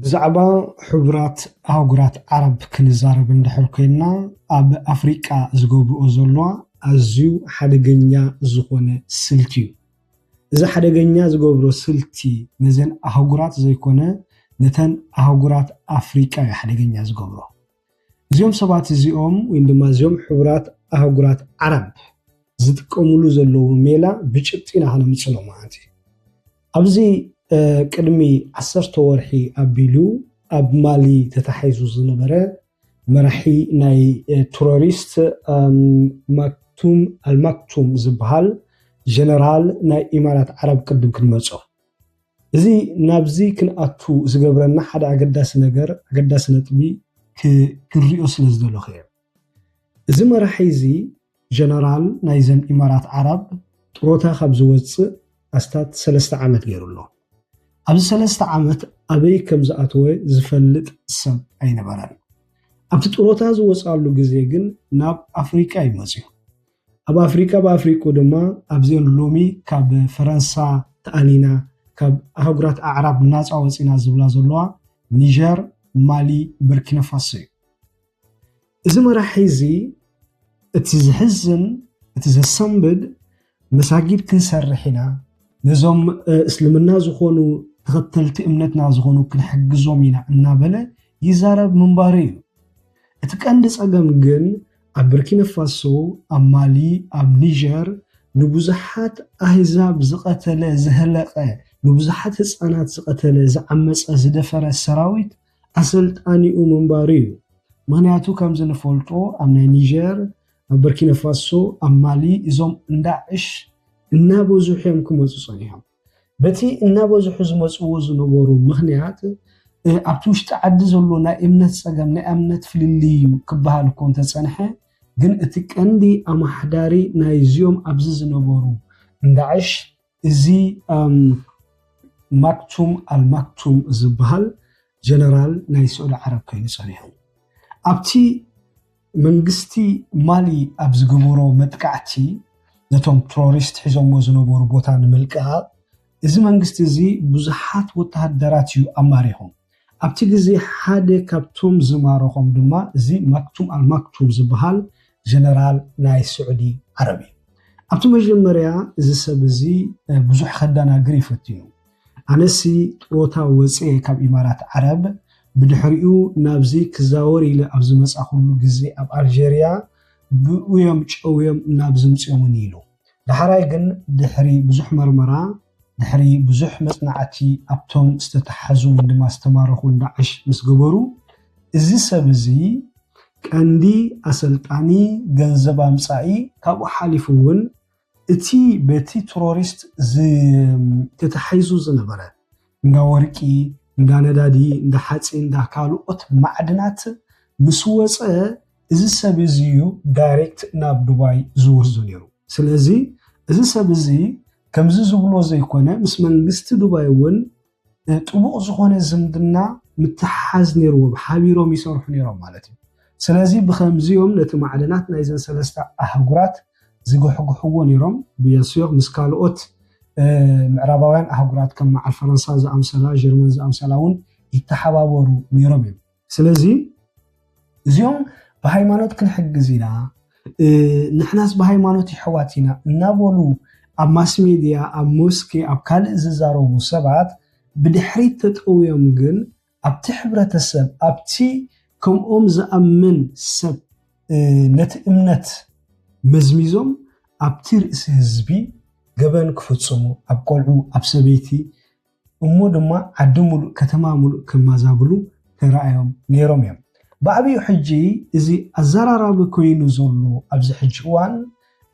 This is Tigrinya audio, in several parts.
بزعبا حبرات أهجرات عرب كنزارب ندحر كينا أب أفريقيا زجوبرو زلوا أزيو حدجنيا زخونة سلتيو إذا حدجنيا زجوبرو سلتي نزن أهجرات زي كونه نتن أهجرات أفريقيا حدجنيا زجوبرو زيوم سبعة زيوم وإنما زيوم حبرات أهجرات عرب زتكملو زلوا ميلا بجتينا هنا مثلهم عادي أبزي قدمي 10 ورحي أبيلو أب مالي تتحيزو زنبرة مرحي ناي توريست مكتوم المكتوم زبهال جنرال ناي إمارات عرب قدم كنمصو زي نابزي كنأتو زغبرنا حدا أقداس نجر أقداس نطبي كنريو سلازدلو خير زي مرحي زي جنرال ناي زن إمارات عرب طروتا خبز وص أستات 3 عامات غيرولو أبز 3 عامات أبي كم زأتوه زفلت السب أي نبران أبت طروتا زوصالو غزي جن ناب أفريقيا يمزيو أب أفريقيا بأفريقيا دما أبزين لومي كاب فرنسا تأنينا كاب أهجرات أعراب ناس أوصينا زبلا زلوا نيجر مالي بركينا فاسو إذا ما راح يزي اتزحزن اتزسنبد مساجد كنسرحنا نزوم اسلمنا زخونو تختلت امنتنا زخونو كنحجزوم ينا እናበለ يزارب منباريو اتقند صقم ግን ኣብ بركينا فاسو ኣብ ማሊ ኣብ ኒጀር ንብዙሓት ኣህዛብ ዝቀተለ ዝህለቀ ንብዙሓት ህፃናት ዝቀተለ ዝዓመፀ ዝደፈረ ሰራዊት ኣሰልጣኒኡ منباريو ምክንያቱ ከም ዝንፈልጦ ኣብ ናይ ኒጀር ኣብ بركينا فاسو ኣብ ማሊ እዞም እንዳዕሽ እናበዙሕም ክመፁ ፀኒሖም በቲ እናበዙሑ ዝመፅዎ ዝነበሩ ምኽንያት ኣብቲ ውሽጢ ዓዲ ዘሎ ናይ እምነት ፀገም ናይ እምነት ፍልልዩ ክበሃል እኮ እንተፀንሐ ግን እቲ ቀንዲ ኣማሕዳሪ ናይ እዚኦም ኣብዚ ዝነበሩ እንዳዕሽ እዚ ማክቱም አልማክቱም ዝበሃል ጀነራል ናይ ስዑድ ዓረብ ኮይኑ ፀኒሑ ኣብቲ መንግስቲ ማሊ ኣብ ዝገበሮ መጥቃዕቲ ነቶም ቴሮሪስት ሒዞሞ ዝነበሩ ቦታ ንምልቃቅ እዚ መንግስቲ እዚ ብዙሓት ወታደራት እዩ ኣማሪሖም ኣብቲ ግዜ ሓደ ካብቶም ዝማረኾም ድማ እዚ ማክቱም አልማክቱም ዝበሃል ጀነራል ናይ ስዑዲ ዓረብ ኣብቲ መጀመርያ እዚ ሰብ እዚ ብዙሕ ከዳናግር ይፈትኑ ኣነሲ ጥሮታ ወፅኤ ካብ ኢማራት ዓረብ ብድሕሪኡ ናብዚ ክዛወር ኢለ ኣብ ዝመጻኹሉ ግዜ ኣብ ኣልጀርያ ብኡዮም ጨውዮም ናብ ዝምጽዮምን ኢሉ ድሕራይ ግን ድሕሪ ብዙሕ መርመራ ድሕሪ ብዙሕ መጽናዕቲ ኣብቶም ዝተተሓዙ ድማ ዝተማረኹ እንዳዕሽ ምስ ገበሩ እዚ ሰብ እዚ ቀንዲ ኣሰልጣኒ ገንዘብ ኣምጻኢ ካብኡ ሓሊፉ እውን እቲ በቲ ቴሮሪስት ዝተተሓይዙ ዝነበረ እንዳ ወርቂ እንዳ ነዳዲ እንዳ ሓፂን እንዳ ካልኦት ማዕድናት ምስ ወፀ እዚ ሰብ እዚ ዳይሬክት ናብ ዱባይ ዝወስዱ ነይሩ ስለዚ እዚ ሰብ እዚ ከምዚ ዝብሎ ዘይኮነ ምስ መንግስቲ ዱባይ እውን ጥቡቅ ዝኾነ ዝምድና ምትሓዝ ነይርዎ ሓቢሮም ይሰርሑ ነይሮም ማለት እዩ ስለዚ ብከምዚኦም ነቲ ማዕድናት ናይ ዘን 3 ኣህጉራት ዝገሕግሕዎ ነይሮም ብየስዮቅ ምስ ካልኦት ምዕራባውያን ኣህጉራት ከም መዓል ፈረንሳ ዝኣምሰላ ጀርመን ዝኣምሰላ እውን ይተሓባበሩ ነይሮም እዮም ስለዚ እዚኦም በሃይማኖት ክንሕግዝ ኢና ንሕናስ በሃይማኖት ይሕዋትና እናበሉ ኣብ ማስ ሚድያ ኣብ ሞስኪ ኣብ ካልእ ዝዛረቡ ሰባት ብድሕሪት ተጠውዮም ግን ኣብቲ ሕብረተሰብ ኣብቲ ከምኦም ዝኣምን ሰብ ነቲ እምነት መዝሚዞም ኣብቲ ርእሲ ህዝቢ ገበን ክፍጽሙ ኣብ ቆልዑ ኣብ ሰበይቲ እሞ ድማ ዓዲ ሙሉእ ከተማ ሙሉእ ከማዛብሉ ተራእዮም ነይሮም እዮም بعبي حجي إذا الزرارة بكوينو زولو أبز حجوان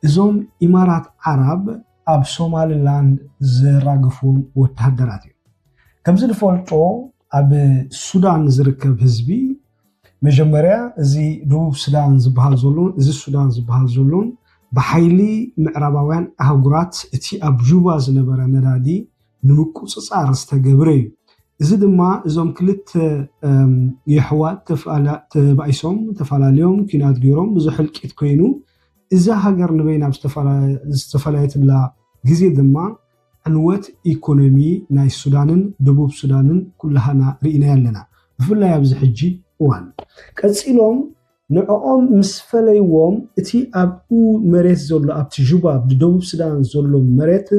إزوم إمارات عرب أب سومالي لاند زراغفون وتهدراتي كمزل فولتو أب السودان زركب هزبي مجمريا إذا دوب السودان زبهال زولون إذا السودان زبهال زولون بحيلي معرباوان أهوغرات إتي أب جوبا زنبرا ندادي نمكو سسار استقبري إذا دما إزوم كلت يحوات تبعيسهم تفعلاليهم كينات جيرهم بزحل كيت كوينو إذا هاجر نبينا بستفعلات بلا جزء دما عنوت إيكونومي ناي السودانن دبوب سودانن كلها رئينا لنا بفلا يبز حجي وان كتسيلهم نعوم مسفليوم اتي أبو مريت زولو أبتي جوباب دبوب سودان زولو مريت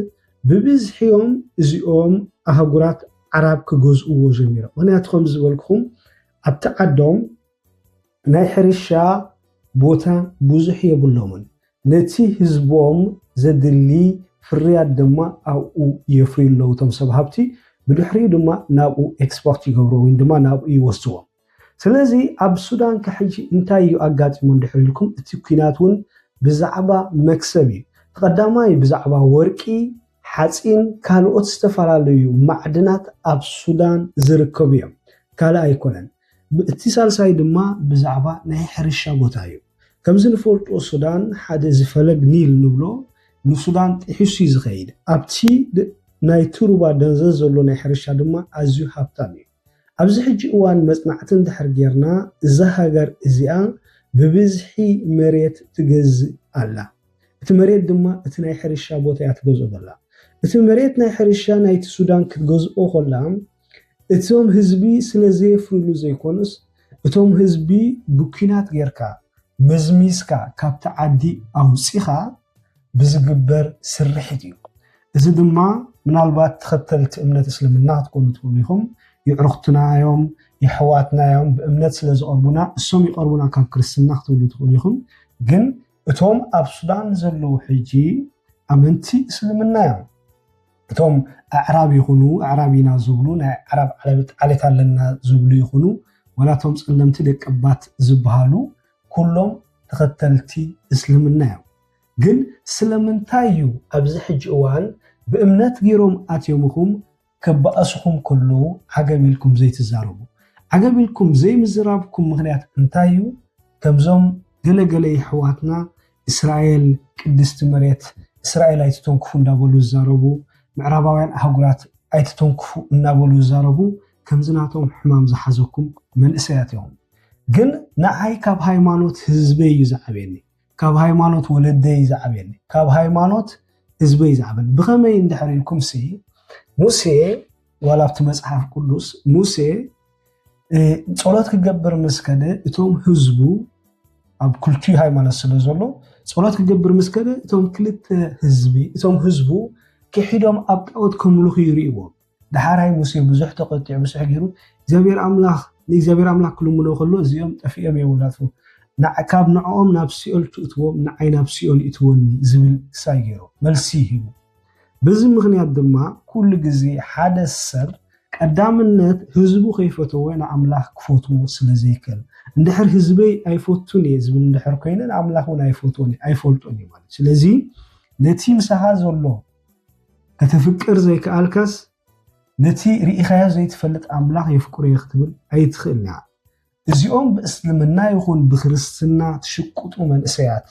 ببزحيوم زيوم أهقرات عرب كجزء جميرة وانا تخم زولكم أبتعدهم ناي حرشا بوتا بوزح يبلومن نتي هزبوم زدلي فريات دما أو يفرين لو تمسب هابتي بدحري دما نابو إكسبورت يقبروين دما نابو يوستوهم سلازي أب السودان كحيجي انتايو أقات من دحري لكم التكيناتون بزعبا مكسبي تقداماي بزعبا وركي حاسين كانوا استفراليو معدنات أب السودان زركبيهم كالا أيكونن باتصال سايد ما بزعبا نهي حرشا بوتايو كمزن فولت السودان حدا زفلق نيل نبلو السودان تحسي زخيد أبتي ناي تروبا دنزل زولو ناي حرشا دما أزيو هابتاني أبزي حجي اوان مصنعتن دحر جيرنا زهاجر ازيان ببزحي مريت تجز الله ات مريت دما ات ناي حرشا بوتا تجز الله ات مريت ناي حرشا ناي السودان كتجز او خلام اتوم هزبي سلازي فرلو زيكونس اتوم هزبي بوكينات غيركا مزميسكا كابت عدي او سيخا بزقبر سرحتي اذا دما منالبات تختلت امنة اسلامنا تكون تقوليهم يعرختنا يوم يحواتنا يوم بامنة سلاز قربنا السوم يقربنا كاب كريستنا تقولوا تقوليهم جن اتوم اب سودان زلو حجي امنتي اسلامنا يوم اتوم اعراب يخونو اعرابينا زبلو عرب عليت لنا زبلو يخونو ولا توم صلمتي دقبات زبهالو كلهم تختلتي اسلامنا جن سلمنتايو ابز حج اوان بامنات غيروم اتيومكم كباسكم كله عجبيلكم زي تزاربو عجبيلكم زي مزرابكم مغنيات انتايو كمزوم جلجلي حواتنا اسرائيل قدست مريت اسرائيل ايتونكفو اندابلو زاربو معرباوያን اهغرات ايتونكفو اندابلو زاربو كمزناتهم حمام زحزكم من اسياتهم ግን ንዓይ ካብ ሃይማኖት ህዝበይ ይዛዕበኒ ካብ ሃይማኖት ወለደይ ይዛዕበኒ ካብ ሃይማኖት ህዝበይ ይዛዕበኒ ብኸመይ እንድሕሪልኩም ሲ ሙሴ ወላብቲ መጽሐፍ ቅዱስ ሙሴ ጸሎት ክገብር መስከደ እቶም ህዝቡ ኣብ ኩልቲ ሃይማኖት ስለዘሎ ጸሎት ክገብር መስከደ እቶም ክልተ ህዝቢ እቶም ህዝቡ ከሒዶም ኣብ ጣዖት ከምልኹ ይርእዎ دحراي موسى بزح تقطع بزح غيرو እግዚአብሔር አምላክ ለእግዚአብሔር አምላክ ክልሙኖ ከሎ እዚኦም ጠፊኦም የወላቱ ናዓካብ ንዓኦም ናብ ሲኦል ትእትዎም ንዓይ ናብ ሲኦል ይትወኒ ዝብል ሳይ ገይሮ መልሲ ሂቡ በዚ ምክንያት ድማ ኩሉ ግዜ ሓደ ሰብ ቀዳምነት ህዝቡ ከይፈተው ወይ ንአምላክ ክፈትዎ ስለዘይከል እንድሕር ህዝበይ ኣይፈቱን ዝብል እንድሕር ኮይነን አምላክውን ኣይፈቱን ኣይፈልጡን ማለት ስለዚ ነቲ ምሳኻ ዘሎ ከተፍቅር ዘይከአልከስ نتي رئيخايا زي تفلت أملاح يفكر يختبر أي تخلنا إزيهم بإسلامنا يكون بخرستنا تشكوتو من إسيات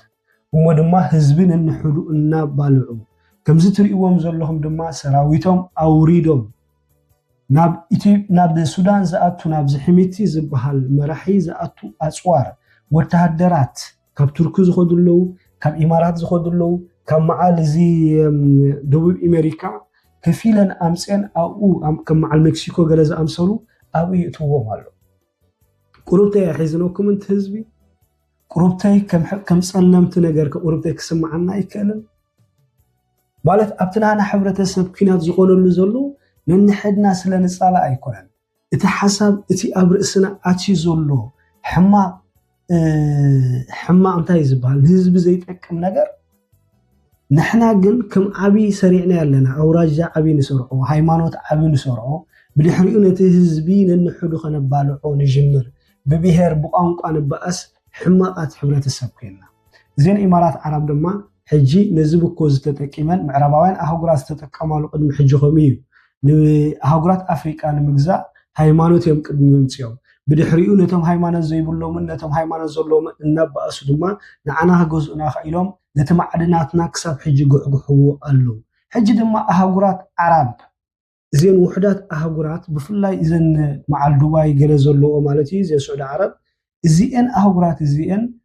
وما دما هزبين النحلو إنا بالعو كم زتري إيوام زلهم دما سراويتهم أوريدهم ناب السودان زاعتو ناب زحميتي زبهال مراحي زاعتو أسوار وتهدرات كاب تركو زخدلو كاب إمارات زخدلو كاب معال زي دبوب أمريكا كفيلا أمسين أو كم مع المكسيكو جلز أمسلو أو يتوه ماله قربتي حزنوكم أنت هزبي قربتي كم سلمت نجار قربتي كسمع عنا يكلم مالت أبتنا أنا حبرة السبكينات زقول اللي زلوا من حدنا سلنا نسأله أيكون إتحسب إتي أبرئسنا أتي زلوا حما أنت يزبها الهزب زيت أكم نجار نحنا جن كم عبي سريعنا لنا أو رجع عبي نسرعه هايمانوت عبي نسرعه بالحريقنا تهزبين النحلو خنا بالعو نجمر ببيهر بقانق أنا بأس حماقات حبرة السبكينا زين إمارات عرب دما حجي نزبو كوز تتكيمان معرباوين أهوغرات تتكاملو قدم حجي خميو أهوغرات أفريقيا نمجزاء هايمانوت يوم قدم يمتيوم بالحريقنا تم هايمانوت زيبولو من تم هايمانوت زلو من نبأس دما نعنا هجوزنا خيلهم نتمعدناتنا كسب حجي قحو قالو حجي دما أهوغرات عرب زين وحدات أهوغرات بفلاي إذن مع الدواي جلزلو مالتي زي سعود عرب زين أهوغرات زين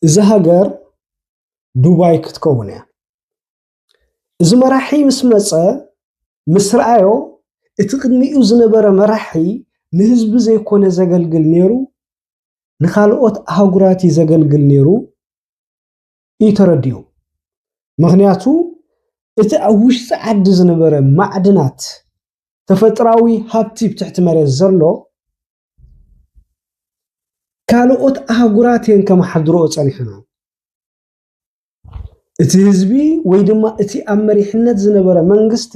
إذا هاجر دبي كتكون يعني إذا مراحي مسمسة مسرعيو اتقدمي زنبره مراحي نهزب زي كونه زغلغل نيرو نخالقوت اهغراتي زغلغل نيرو يترديو مغنياتو እቲ ኣብ ውሽጢ ዓዲ ዝነበረ ማዕድናት ተፈጥራዊ ሃብቲ ብትሕቲ መሬት ዘሎ ካልኦት ኣህጉራት ከመሓድሮ ጸኒሕና እቲ ህዝቢ ወይ ድማ እቲ ኣብ መሪሕነት ዝነበረ መንግስቲ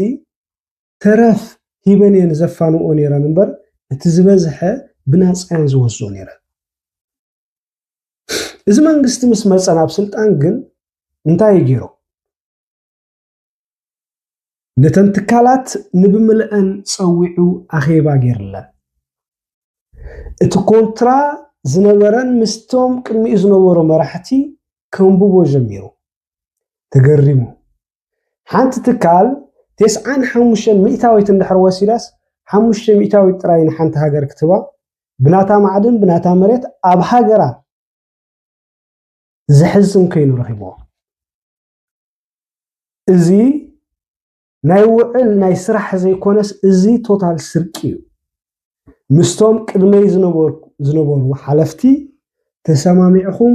ተረፍ ሂበኔን ዘፋንኦ ነይረን እምበር እቲ ዝበዝሐ ብናጽያን ዝወስዶ ነይረን እዚ መንግስቲ ምስ መጸና ኣብ ስልጣን ግን እንታይ ገይሮ ነተን ትካላት ንብምልአን ጸዊዑ ኣኼባ ገይርላ እቲ ኮንትራ ዝነበረን ምስቶም ቅድሚኡ ዝነበሩ መራሕቲ ከንብቦ ጀሚሩ ተገሪሙ ሓንቲ ትካል 95 ሚእታዊት እንድሕር ወሲዳስ 5 ሚእታዊት ጥራይ ንሓንቲ ሃገር ክትባ ብናታ ማዕድን ብናታ መሬት ኣብ ሃገራ ዝሕዝም ኮይኑ ረኺቦ እዚ ናይ ውዕል ናይ ስራሕ ዘይኮነስ እዚ ቶታል ስርቂ ምስቶም ቅድመይ ዝነበሩ ሓለፍቲ ተሰማሚዕኹም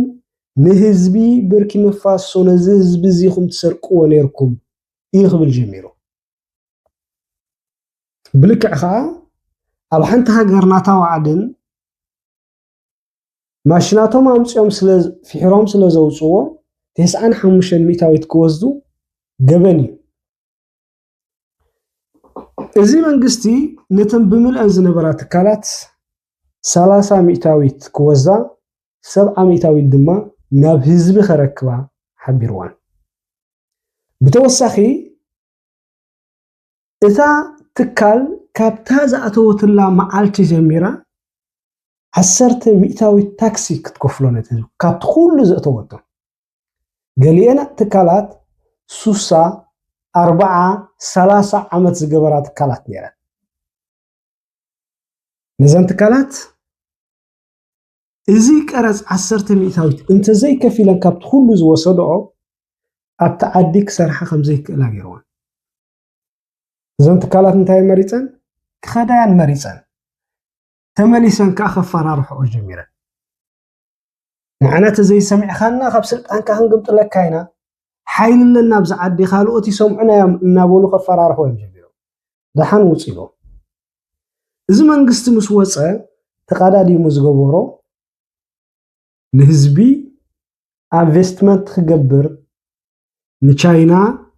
ንህዝቢ ብርኪ ንፋሶ ነዚ ህዝቢ እዚኹም ትሰርቅዎ ነይርኩም ይኽብል ጀሚሩ ብልክዕ ከዓ ኣብ ሓንቲ ሃገር ናታ ዋዕድን ማሽናቶም ኣምፅኦም ፍሒሮም ስለ ዘውፅዎ 95 ሚእታዊት ክወስዱ ገበን እዩ እዚ መንግስቲ ነተን ብምልአን ዝነበራ ትካላት 30 ሚእታዊት ክወዛ 70 ሚእታዊት ድማ ናብ ህዝቢ ከረክባ ሓቢርዋን ብተወሳኺ እታ ትካል ካብታ ዝኣተወትላ መዓልቲ ጀሚራ 10 ሚእታዊት ታክሲ ክትከፍሎ ነቲ ካብቲ ኩሉ ዘእተወቶ ገሊአን ትካላት 30 ዓመት ዝገበራ ትካላት ነይረን ነዘን ትካላት እዚ ቀረጽ 10 ሚእታዊት እንተዘይ ከፊለን ካብቲ ኩሉ ዝወሰድኦ ኣብቲ ዓዲ ክሰርሓ ከምዘይክእላ ገይርዋን እዘን ትካላት እንታይ መሪፀን ክኸዳያን መሪፀን ተመሊሰን ከዓ ከፈራርሕኦ ጀሚረን ንዓና ተዘይሰሚዕኻና ካብ ስልጣንካ ክንግምጥለካ ኢና ሓይል ለና ብዝዓዲ ካልኦት ይሰምዑና እናበሉ ከፈራርሕዎም ጀሚሮም ደሓን ውፅኢሎም እዚ መንግስቲ ምስ ወፀ ተቀዳዲሙ ዝገበሮ ንህዝቢ ኢንቨስትመንት ክገብር ንቻይና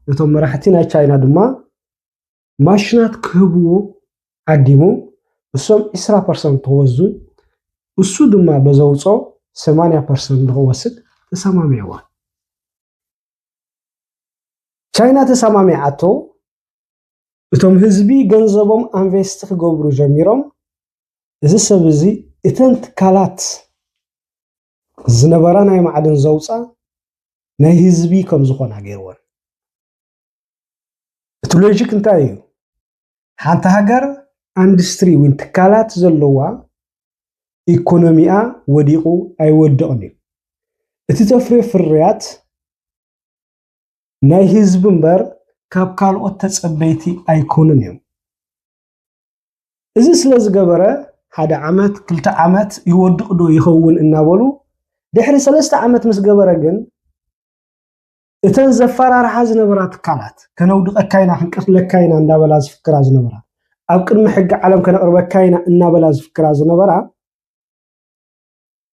ነቶም መራሕቲ ናይ ቻይና ድማ ማሽናት ክህብዎ ዓዲሙ እሶም 20% ተወዙ እሱ ድማ በዘውጾ 80% ንኽወስድ ተሰማሚዕዋ ቻይና ተሰማሚዓቶ እቶም ህዝቢ ገንዘቦም ኢንቨስት ክገብሩ ጀሚሮም እዚ ሰብ እዚ እተን ትካላት ዝነበራ ናይ ማዕድን ዘውፃ ናይ ህዝቢ ከም ዝኾና ገይርዎን እቲ ሎጂክ እንታይ እዩ ሓንቲ ሃገር ኢንዱስትሪ ወይ ትካላት ዘለዋ ኢኮኖሚኣ ወዲቑ ኣይወድቕን እዩ እቲ ተፍርዮ ፍርያት ናይ ህዝብ እምበር ካብ ካልኦት ተጸበይቲ ኣይኮኑን እዮም እዚ ስለ ዝገበረ ሓደ ዓመት 2 ዓመት ይወድቕ ዶ ይኸውን እናበሉ ድሕሪ 3 ዓመት ምስ ገበረ ግን እተን ዘፈራርሓ ዝነበራ ትካላት ከነውድቐካይና ክንቀትለካይና እንዳበላ ዝፍክራ ዝነበራ ኣብ ቅድሚ ሕጊ ዓለም ከነቕርበካይና እናበላ ዝፍክራ ዝነበራ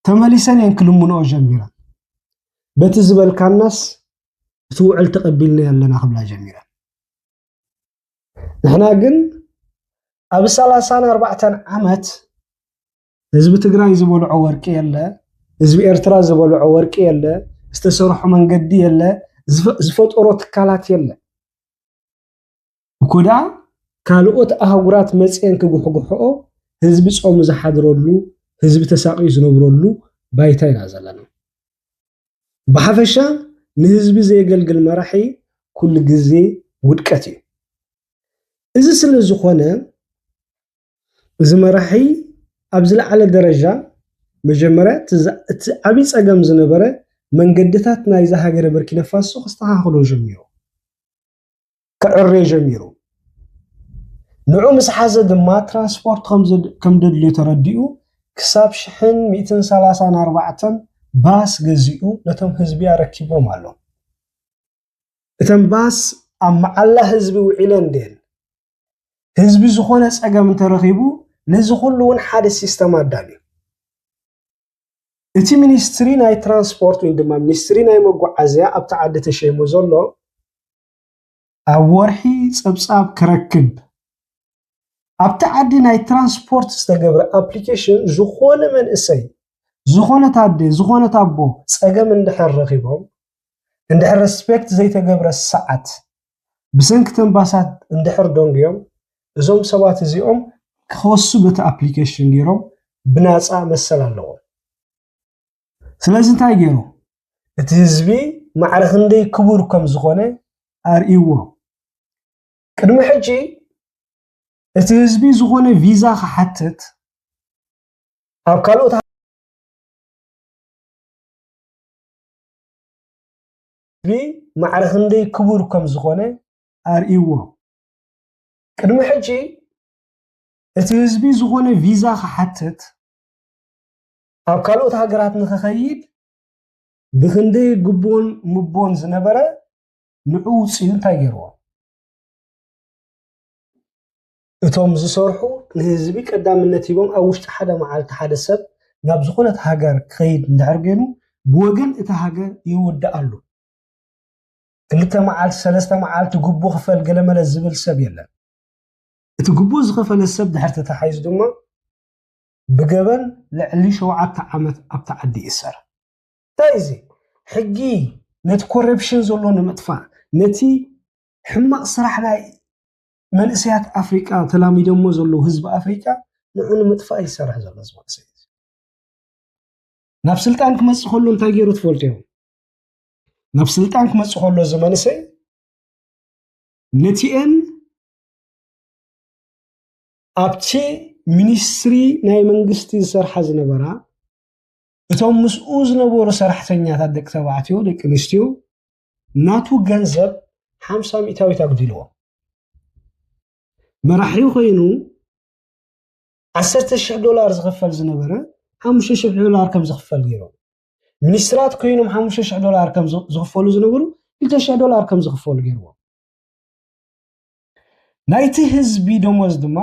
ተመሊሰን ክልሙንኦ ጀሚራ በቲ ዝበልካናስ ትውዕል ተቀቢልና ያለና ክብላ ጀሚራ ንሕና ግን ኣብ 34 ዓመት ህዝቢ ትግራይ ዝበልዖ ወርቂ የለ ህዝቢ ኤርትራ ዝበልዖ ወርቂ የለ ዝተሰርሑ መንገዲ የለ ዝፈጠሮ ትካላት የለ እኮዳ ካልኦት ኣህጉራት መጽየን ክጉሕጉሕኦ ህዝቢ ጾም ዝሓድረሉ ህዝቢ ተሳቂዩ ዝነብረሉ ባይታ ኢና ዘለና ብሓፈሻ ንህዝቢ ዘየገልግል መራሒ ኩሉ ግዜ ውድቀት እዩ እዚ ስለ ዝኾነ እዚ መራሒ ኣብ ዝለዓለ ደረጃ መጀመርያ እቲ ዓብይ ፀገም ዝነበረ መንገድታት ናይዛ ሃገር በርኪና ፋሶ ክስተኻኽሎ ጀሚሩ ክዕሬ ጀሚሩ ንዑ ምስ ሓዘ ድማ ትራንስፖርት ከም ደድልዮ ተረዲኡ ክሳብ 1134 ባስ ገዚኡ ነቶም ህዝቢ ያረኪቦም ኣሎ እተን ባስ ኣብ መዓላ ህዝቢ ውዒለን ደን ህዝቢ ዝኾነ ፀገም ተረኺቡ ነዚ ኩሉ እውን ሓደ ሲስተም ኣዳልዩ እቲ ሚኒስትሪ ናይ ትራንስፖርት ወይ ድማ ሚኒስትሪ ናይ መጓዓዝያ ኣብ ተዓዲ ተሸይሙ ዘሎ ኣብ ወርሒ ፀብፃብ ክረክብ ኣብ ተዓዲ ናይ ትራንስፖርት ዝተገብረ ኣፕሊኬሽን ዝኾነ መንእሰይ ዝኾነ ታደ ዝኾነ ታቦ ፀገም እንድሕር ረኺቦም እንድሕር ሬስፔክት ዘይተገብረ ሰዓት ብሰንኪተን ባሳት እንድሕር ደንግዮም እዞም ሰባት እዚኦም ክወሱ በቲ ኣፕሊኬሽን ገይሮም ብናፃ መሰል ኣለዎም ስለዚ እንታይ ገይሩ እቲ ህዝቢ ማዕረ ክንደይ ክቡር ከም ዝኾነ ኣርእይዎ ቅድሚ ሕጂ እቲ ህዝቢ ዝኾነ ቪዛ ክሓትት ኣብ ካልኦት ህዝቢ ማዕረ ክንደይ ክቡር ከም ዝኾነ ኣርእይዎ ቅድሚ ሕጂ እቲ ህዝቢ ዝኾነ ቪዛ ክሓትት ኣብ ካልኦት ሃገራት ንኽኸይድ ብክንደይ ግቦን ምቦን ዝነበረ ንዑ ውፅኡ እንታይ ገይርዎ እቶም ዝሰርሑ ንህዝቢ ቀዳምነት ሂቦም ኣብ ውሽጢ ሓደ መዓልቲ ሓደ ሰብ ናብ ዝኾነት ሃገር ክኸይድ እንድሕር ገይሩ ብወገን እቲ ሃገር ይውዳእ ኣሎ ክልተ መዓልቲ ሰለስተ መዓልቲ ግቦ ክፈል ገለመለ ዝብል ሰብ የለን እቲ ግቦ ዝኸፈለ ሰብ ድሕር ተታሓይዙ ድማ ብገበን ልዕሊ 7 ዓመት ኣብ ተዓዲ ይእሰር እንታይ እዚ ሕጊ ነቲ ኮረፕሽን ዘሎ ንምጥፋእ ነቲ ሕማቕ ስራሕ ናይ መንእሰያት ኣፍሪቃ ተላሚዶሞ ዘሎ ህዝቢ ኣፍሪቃ ንዑ ንምጥፋእ ይሰርሕ ዘሎ ዝመንእሰይ ናብ ስልጣን ክመፅእ ከሎ እንታይ ገይሩ ትፈልጡ እዮም ናብ ስልጣን ክመፅእ ከሎ ዝመንእሰይ ነቲአን ኣብቲ ሚኒስትሪ ናይ መንግስቲ ዝሰርሓ ዝነበራ እቶም ምስኡ ዝነበሩ ሰራሕተኛታት ደቂ ተባዕትዮ ደቂ ኣንስትዮ ናቱ ገንዘብ 50 ሚእታዊት ኣጉዲልዎ መራሒ ኮይኑ $10,000 ዝኽፈል ዝነበረ $5,000 ከም ዝኽፈል ገይሩ ሚኒስትራት ኮይኖም $5,000 ከም ዝኽፈሉ ዝነበሩ $2,000 ከም ዝኽፈሉ ገይርዎ ናይቲ ህዝቢ ደሞዝ ድማ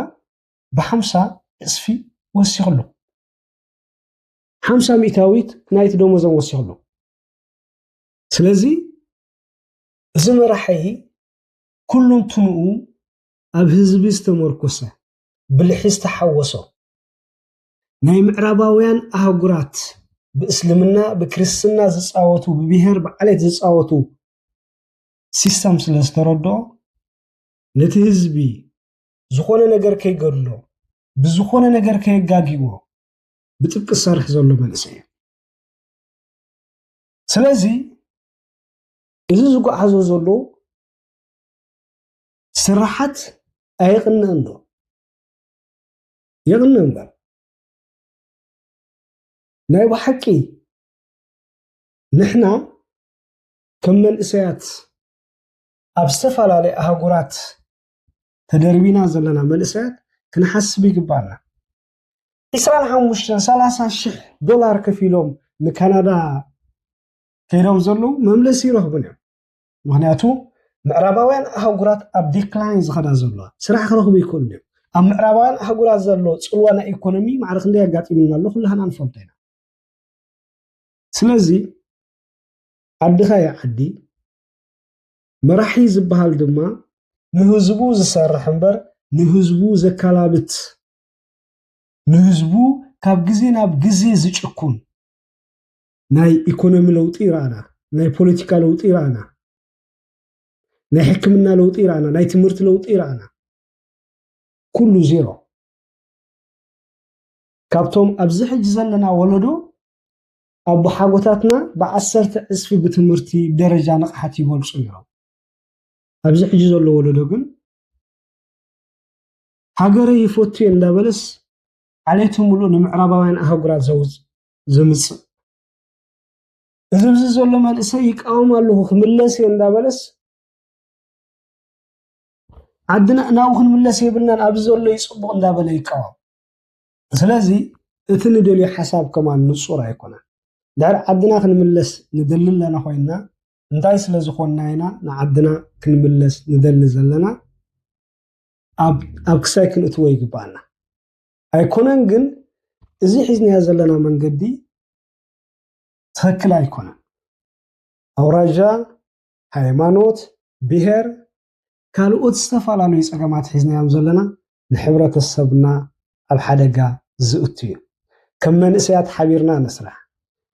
ب50 እስፊ ወሲኽሉ 50 ሚእታዊት ናይቲ ደሞዞም ወሲኽሉ ስለዚ እዚ መራሒ ኩሉም ትንኡ ኣብ ህዝቢ ዝተመርኮሰ ብልሒ ዝተሓወሶ ናይ ምዕራባውያን ኣህጉራት ብእስልምና ብክርስትና ዝፃወቱ ብብሔር ብዓለት ዝፃወቱ ሲስተም ስለ ዝተረድኦ ነቲ ህዝቢ ዝኾነ ነገር ከይገድሎ ብዝኾነ ነገር ከየጋጊዎ ብጥብቂ ዝሰርሕ ዘሎ መንእሰይ ስለዚ እዚ ዝጓዓዞ ዘሎ ስራሓት ኣይቕንዕን ዶ የቕንዕ እምበር ናይ ብሓቂ ንሕና ከም መንእሰያት ኣብ ዝተፈላለየ ኣህጉራት ተደርቢና ዘለና መንእሰያት ክንሓስብ ይግባአና 25-30,000 ከፊሎም ንካናዳ ከይዶም ዘለዉ መምለሲ ይረኽቡን እዮም ምክንያቱ ምዕራባውያን ኣህጉራት ኣብ ዲክላይን ዝኸዳ ዘለዋ ስራሕ ክረኽቡ ይክእሉ እዮም ኣብ ምዕራባውያን ኣህጉራት ዘሎ ፅልዋ ናይ ኢኮኖሚ ማዕረ ክንደይ ኣጋጢሙና ኣሎ ኩላህና ንፈልጦ ኢና ስለዚ ዓድኻ ያ ዓዲ መራሒ ዝበሃል ድማ ንህዝቡ ዝሰርሕ እምበር ንህዝቡ ዘከላብት ንህዝቡ ካብ ግዜ ናብ ግዜ ዝጭኩን ናይ ኢኮኖሚ ለውጢ ይራና ናይ ፖለቲካ ለውጢ ይራና ናይ ሕክምና ለውጢ ይራና ናይ ትምህርቲ ለውጢ ይራና ኩሉ ዜሮ ካብቶም ኣብዚ ሕጂ ዘለና ወለዶ ኣብ ሓጎታትና ብ10 ዕስፊ ብትምህርቲ ደረጃ ንቕሓት ይበልፁ ነይሮም ኣብዚ ሕጂ ዘሎ ወለዶ ግን ሃገረ ይፈቱ እንዳበለስ ዓሌቱ ሙሉእ ንምዕራባውያን ኣህጉራት ዘምፅእ إذا زول ما الإسيك أو ما له خملة سيندا بلس عدنا ناوخن ملة سيبنا الأبزول اللي يصبغ ندا بليك أو سلازي إثني دولي حساب كمان نصورة يكونه دار عدنا خن ملس ندلل لنا خوينا نتاي سلازي خونا هنا نعدنا خن ملس ندلل زلنا أب كساكن أتوي قبانا أيكونن جن إزي حزني هزلنا من قدي تخكل أيكونن أوراجا هايمانوت بيهر ካልኦት ዝተፈላለዩ ፀገማት ሒዝናዮም ዘለና ንሕብረተሰብና ኣብ ሓደጋ ዝእቱ እዩ ከም መንእሰያት ሓቢርና ንስራሕ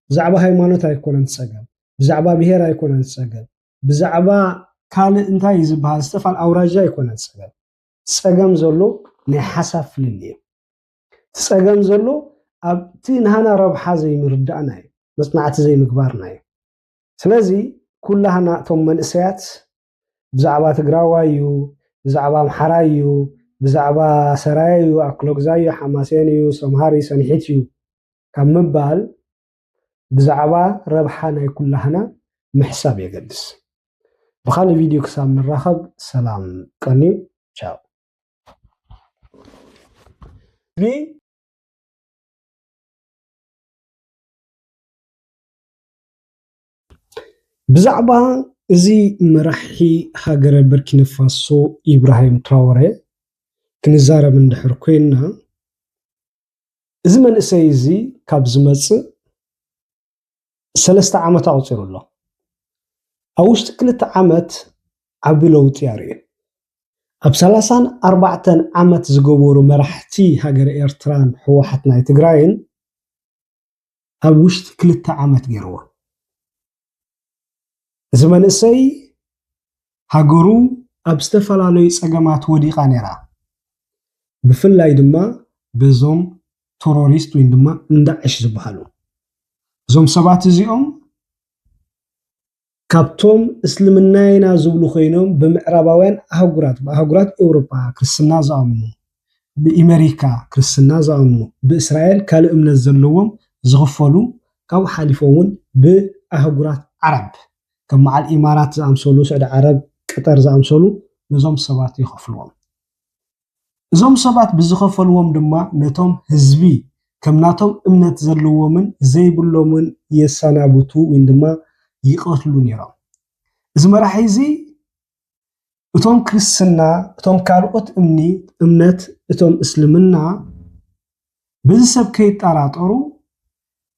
ብዛዕባ ሃይማኖት ኣይኮነን ፀገም ብዛዕባ ብሄር ኣይኮነን ፀገም ብዛዕባ ካልእ እንታይ ዝበሃል ዝተፋል ኣውራጃ ኣይኮነን ፀገም ዘሎ ናይ ሓሳብ ፍልል እዩ ፀገም ዘሎ ኣብቲ ንሃና ረብሓ ዘይምርዳእና እዩ መፅናዕቲ ዘይምግባርና እዩ ስለዚ ኩላህና እቶም መንእሰያት بزعبا تقراوايو بزعبا محرايو بزعبا سرايو أكلوكزايو حماسينيو سمهاري سنحيتيو كم مبال بزعبا ربحانا كلهنا محساب يقدس بخالي فيديو كسام من رخب سلام قنيم تشاو بزعبا إزي مرحي هاجر بركينا فاسو إبراهيم تراوري كنزارة من دحر كوينها إزي من إسايزي كابزمز سلسة عامة أوصير الله أوش تكلت عامة عبلو تياري أبسلاسان 4 عامة زقوبورو مرحتي هاجر إيرتران حوحتنا يتقراين أوش تكلت عامة جيروه زمن السي هاجرو أبستفلالوي سجمات وديقا نرا بفلاي دما بزوم توروريست وين دما ندعش زبحالو زوم سبات زيهم كابتوم اسلمناينا زبلو خينوم بمعرباوين أهجرات أوروبا كريستنا زامنو بأمريكا كريستنا زامنو بإسرائيل كالو من الزلوم زغفلو كاو حالفون بأهجرات عرب كم مع الإمارات زامسولو سعود عرب قطر زامسولو نظام سبات يخفلوهم نظام سبات بزخفلوهم دما نتوم هزبي كم ناتوم امنت زلوومن زي بلومن يسانابوتو وين دما يقتلو نيرام إذا راحيزي اتوم كريستنا اتوم كالوت امنت اتوم اسلمنا بزسب كيطراطرو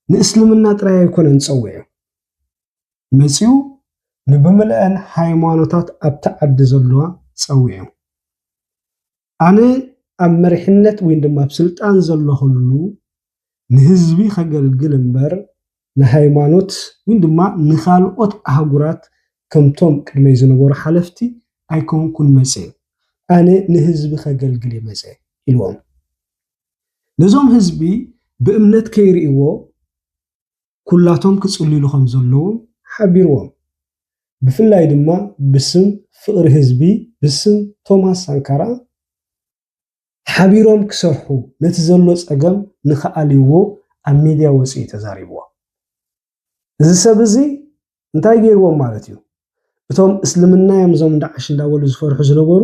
ناسلمنا طراي يكون نصويو مسيو نبملأن هايمانوتات أبتعد زلوا تصويهم أنا أمرحنت وين دم بسلط أنزله اللو نهزبي خجل جلمبر نهايمانوت وين دم نخالقت أهجرات كم توم كرميزنا بور حلفتي أيكون كن مسيء أنا نهزبي خجل جلي مسيء اليوم نظام هزبي بأمنت كيريو كلاتهم كتقولي لهم زلوا حبيروهم بفلاي دما بسم فقر هزبي بسم توماس سانكارا حبيروهم كسرحو نتزلو صقم نخاليو ام ميديا وصي تزاريبوا እዚ ሰብ እዚ እንታይ ገይርዎም ማለት እዩ እቶም እስልምና የምዞም ዳዕሽ እንዳወሉ ዝፈርሑ ዝነበሩ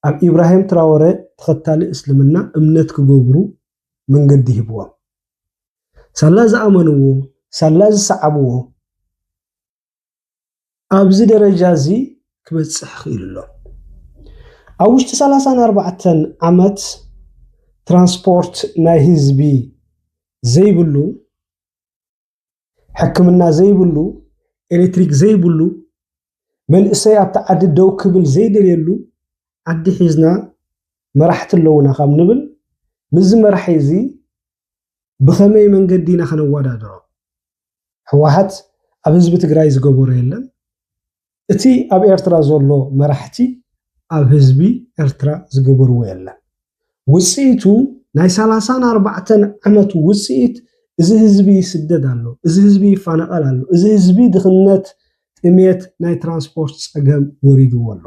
ኣብ ኢብራሂም ትራወረ ተኸታሊ እስልምና እምነት ክገብሩ መንገዲ ሂብዎም ሳላ ዝኣመንዎ ሳላ ዝሰዓብዎ ኣብዚ ደረጃ እዚ ክበጽሕ ኺኢሉ ኣብ ውሽጢ 34 ዓመት ትራንስፖርት ናይ ህዝቢ ዘይብሉ ሕክምና ዘይብሉ ኤሌክትሪክ ዘይብሉ መንእሰይ ኣብታ ዓዲ ደው ክብል ዘይደልየሉ ዓዲ ሒዝና መራሕቲ ኣለውና ካብ ንብል ምዝ መራሒ እዚ ብኸመይ መንገዲና ከነወዳድሮ ህወሓት ኣብ ህዝቢ ትግራይ ዝገበሮ የለን እቲ ኣብ ኤርትራ ዘሎ መራሕቲ ኣብ ህዝቢ ኤርትራ ዝገበርዎ የለን ውጽኢቱ ናይ 34 ዓመት ውጽኢት እዚ ህዝቢ ይስደድ ኣሎ እዚ ህዝቢ ይፋነቀል ኣሎ እዚ ህዝቢ ድኽነት ጥሜት ናይ ትራንስፖርት ፀገም ወሪድዎ ኣሎ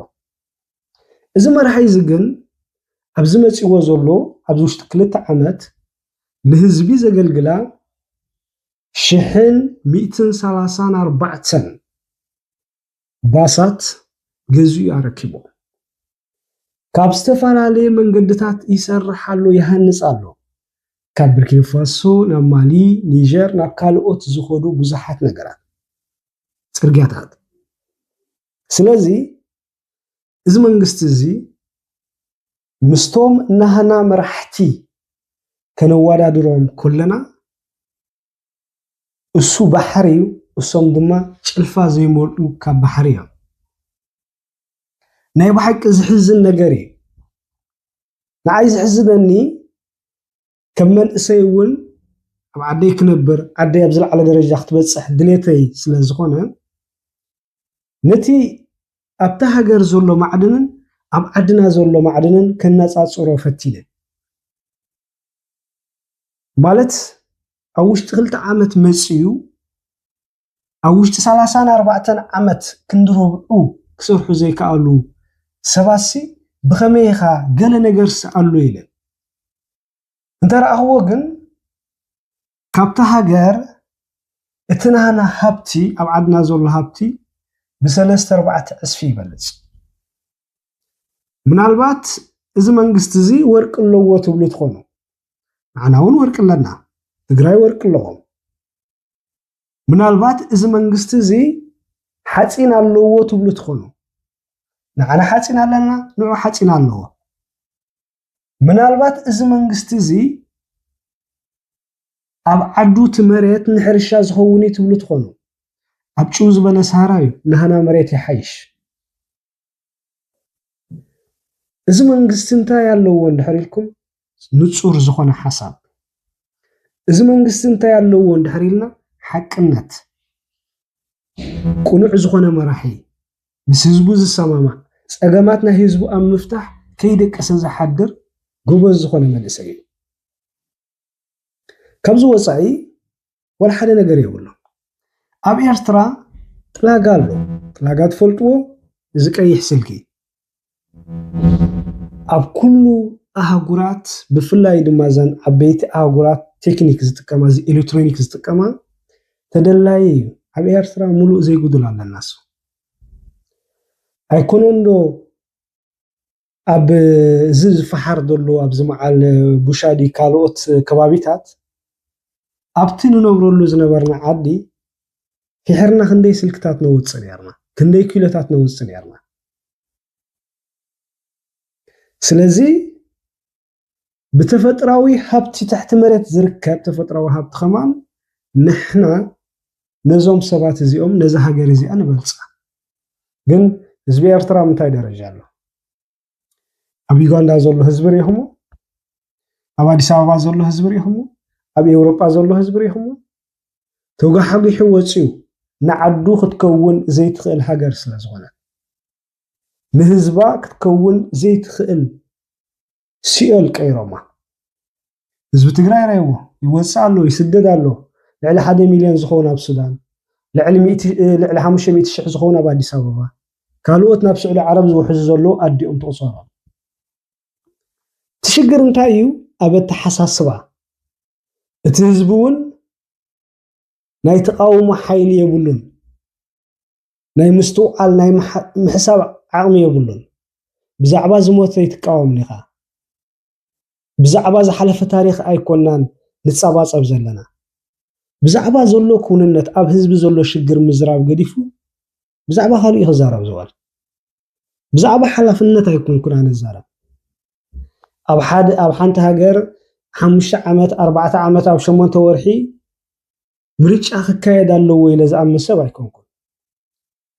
እዚ መራሒ እዚ ግን ኣብዚ መጽእዎ ዘሎ ኣብዚ ውሽጢ 2 ዓመት ንህዝቢ ዘገልግላ 134 ባሳት ገዝኡ አረኪቦ ካብ ዝተፈላለዩ መንገድታት ይሰርሓሉ ይሃንጻሉ ካብ ቡርኪና ፋሶ ናብ ማሊ ኒጀር ናብ ካልኦት ዝኸዱ ብዙሓት ነገራት ጽርግያታት ስለዚ እዚ መንግስቲ እዚ ምስቶም ናህና መራሕቲ ከነዋዳድሮም ኩለና እሱ ባሕሪው እሶም ድማ ጭልፋ ዘይሞልኡ ካብ ባሕሪ እዮም ናይ ባሕቂ ዝሕዝን ነገር እዩ ንዓይ ዝሕዝነኒ ከም መንእሰይ እውን ኣብ ዓደይ ክነብር ዓደይ ኣብ ዝለዓለ ደረጃ ክትበጽሕ ድሌተይ ስለ ዝኾነ ነቲ ኣብታ ሃገር ዘሎ ማዕድንን ኣብ ዓድና ዘሎ ማዕድንን ከነጻጽሮ ፈቲነ ማለት ኣብ ውሽጢ 2 ዓመት መጽዩ ኣብ ውሽጢ 34 ዓመት ክንድርብዑ ክሰርሑ ዘይከኣሉ ሰባሲ ብኸመይኻ ገለ ነገር ሰኣሉ ኢለ እንተረኣኽዎ ግን ካብታ ሃገር እቲ ናህና ሃብቲ ኣብ ዓድና ዘሎ ሃብቲ ብ3-4 ዕስፊ ይበልጽ ምናልባት እዚ መንግስቲ እዚ ወርቂ ኣለዎ ትብሉ ትኾኑ ንዓና እውን ወርቂ ኣለና ትግራይ ወርቂ ኣለዎም ምናልባት እዚ መንግስቲ እዚ ሓፂን ኣለዎ ትብሉ ትኾኑ ንዓና ሓፂን ኣለና ንዑ ሓፂን ኣለዎ ምናልባት እዚ መንግስቲ እዚ ኣብ ዓዱ ትመሬት ንሕርሻ ዝኸውን ትብሉ ትኾኑ ኣብ ጭው ዝበለ ሳራ እዩ ንሃና መሬት ይሓይሽ እዚ መንግስቲ እንታይ ኣለዎ እንድሕር ኢልኩም ንጹር ዝኾነ ሓሳብ እዚ መንግስቲ እንታይ ኣለዎ እንድሕር ኢልና ሓቅነት ቁኑዕ ዝኾነ መራሒ ምስ ህዝቡ ዝሰማማ ጸገማት ናይ ህዝቡ ኣብ ምፍታሕ ከይደቀሰ ዝሓድር ጎበዝ ዝኾነ መንእሰይ እዩ ካብዚ ወጻኢ ወላ ሓደ ነገር የብሎ ኣብ ኤርትራ ጥላጋ ኣሎ ጥላጋ ትፈልጥዎ እዚ ቀይሕ ስልኪ ኣብ ኩሉ ኣህጉራት ብፍላይ ድማ ዘን ዓበይቲ ኣህጉራት ቴክኒክ ዝጥቀማ ኤሌክትሮኒክ ዝጥቀማ ተደላይ እዩ ኣብ ኤርትራ ሙሉእ ዘይጉድል ኣለናስ ኣይኮኖንዶ ኣብ ዝፈሓር ዘሎ ኣብ ዝመዓል ቡሻዲ ካልኦት ከባቢታት ኣብቲ ንነብረሉ ዝነበርና ዓዲ ፍሕርና ክንደይ ስልክታት ነውፅእ ነርና ክንደይ ኪሎታት ነውፅእ ነርና ስለዚ بتفطراوي حبتي تحت مرت زركب تفطراوي حبت خمان نحنا نزوم سبات زيوم نزا هاجر زي أنا بلصق جن زبي أرترا متى درجة له أبي غاندا زول هزبري همو أبي أديس أبابا زول هزبري همو أبي أوروبا زول هزبري همو توجا حقي حوتشيو نعدو تكون زي تخيل هاجر سلازغنا نهزبا تكون زي تخيل سيول كيروما حزب تግራይ رايو يوصالو يسددالو لعل 1 مليون زخونا بالسودان لعل 500 شح زخونا باديس أبابا كالوت ناب سعودي عرب زوحز زلو أديهم تقصرا تشجر نتايو أبد تحساسبا تهزبون ناي تقاوم حيل يبولون ناي مستوعل ناي محساب عقم يبولون بزعبا زموت يتقاوم نخا بزعبا زحلف تاريخ أيكونان نتصابص أبزلنا بزعبا زلو كوننت أب حزب زلو شجر مزراب قديفو بزعبا خالي يخزارب زوال بزعبا حلفنت أيكون كنان الزارب أب حانت هاجر 5 عامات 4 عامات أو 8 ورحي مريتش أخ كايد اللو ويلا زعم السبع يكون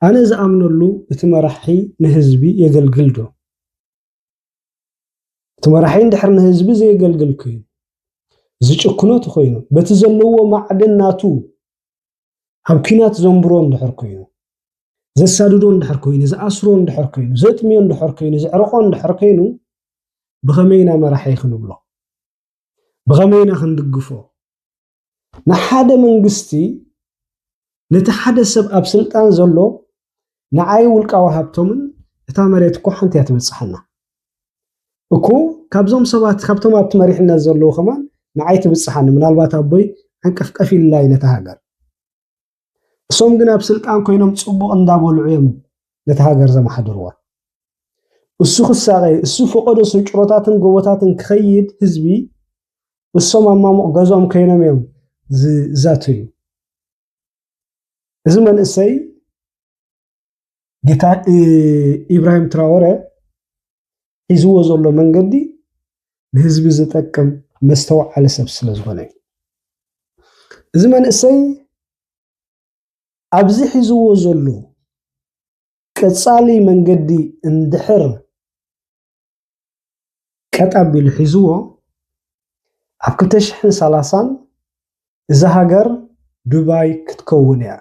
أنا زعمن له بتمرحي نهزبي يقلقلدو تمرحين دحرنا هزبي زي يقلقل كين زيشكنات خوينو بتزلوا معدن ناتو حبكينات زنبرون دحر كينو زي سادودون دحر كينو زي أسرون دحر كينو زي تميون دحر كينو زي عرقون دحر كينو بغمينا مرحي خنبلو بغمينا خندقفو نحاده منغستي نتحدى سب أب سلطان زلو نعاي ولقاو هابتومن اتا مريت كو حنت يتبصحنا እኮ ካብዞም ሰባት ካብቶም ኣብቲ መሪሕነት ዘለዎ ከማን ንዓይ ትብጽሓኒ ምናልባት ኣቦይ ሕንቀፍቀፊላይ ነታ ሃገር እሶም ግን ኣብ ስልጣን ኮይኖም ጽቡቕ እንዳበልዑ እዮም ነታ ሃገር ዘመሓድርዋ እሱ ክሳቀ እሱ ፈቀዶ ስንጭሮታትን ጎቦታትን ክኸይድ ህዝቢ እሶም ኣማሙቕ ገዞም ከይኖም እዮም ዝዛትዩ እዚ መንእሰይ ጌታ ኢብራሂም ትራወረ ሒዝዎ ዘሎ መንገዲ ንህዝቢ ዝጠቅም መስተውዓለ ሰብ ስለ ዝኾነ እዚ መንእሰይ ኣብዚ ሒዝዎ ዘሎ ቀጻሊ መንገዲ እንድሕር ቀጣቢሉ ሒዝዎ ኣብ 2030 እዛ ሃገር ዱባይ ክትከውን እያ